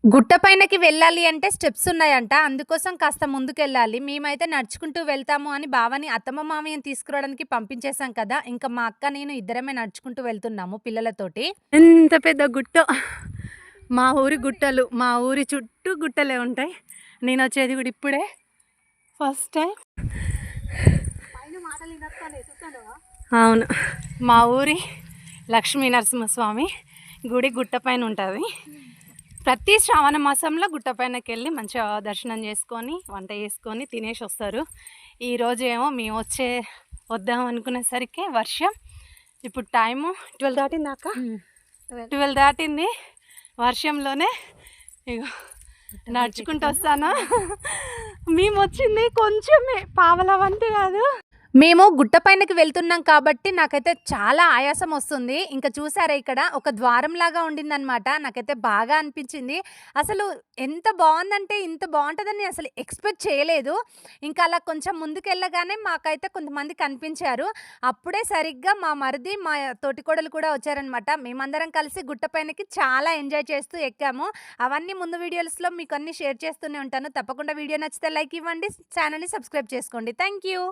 గుట్ట పైనకి వెళ్ళాలి అంటే స్టెప్స్ ఉన్నాయంట. అందుకోసం కాస్త ముందుకెళ్ళాలి. మేమైతే నడుచుకుంటూ వెళ్తాము అని బావని అత్తమ్మ, మామయ్యని తీసుకురావడానికి పంపించేసాం కదా! ఇంక మా అక్క, నేను ఇద్దరమే నడుచుకుంటూ వెళ్తున్నాము పిల్లలతోటి. ఎంత పెద్ద గుట్టో! మా ఊరి గుట్టలు, మా ఊరి చుట్టూ గుట్టలే ఉంటాయి. నేనొచ్చేది కూడా ఇప్పుడే ఫస్ట్ టైం. అవును. మా ఊరి లక్ష్మీ నరసింహస్వామి గుడి గుట్ట పైన ఉంటుంది. ప్రతి శ్రావణ మాసంలో గుట్ట పైనకి వెళ్ళి మంచిగా దర్శనం చేసుకొని వంట చేసుకొని తినేసి వస్తారు. ఈరోజు ఏమో మేము వద్దాం అనుకునేసరికి వర్షం. ఇప్పుడు టైము 12 దాటిందాక 12 దాటింది. వర్షంలోనే ఇగో నడుచుకుంటూ వస్తాను. మేము వచ్చింది కొంచెమే, పావలా వంతు కాదు. మేము గుట్ట పైనకి వెళ్తున్నాం కాబట్టి నాకైతే చాలా ఆయాసం వస్తుంది. ఇంకా చూసారా ఇక్కడ ఒక ద్వారం లాగా ఉండిందనమాట. నాకైతే బాగా అనిపించింది. అసలు ఎంత బాగుందంటే ఇంత బాగుంటుందని అసలు ఎక్స్పెక్ట్ చేయలేదు. ఇంకా అలా కొంచెం ముందుకెళ్ళగానే మాకైతే కొంతమంది కనిపించారు. అప్పుడే సరిగ్గా మా మరిది, మా తోటికోడలు కూడా వచ్చారనమాట. మేమందరం కలిసి గుట్ట పైనకి చాలా ఎంజాయ్ చేస్తూ ఎక్కాము. అవన్నీ ముందు వీడియోస్లో మీకు అన్నీ షేర్ చేస్తూనే ఉంటాను. తప్పకుండా వీడియో నచ్చితే లైక్ ఇవ్వండి, ఛానల్ని సబ్స్క్రైబ్ చేసుకోండి. Thank you.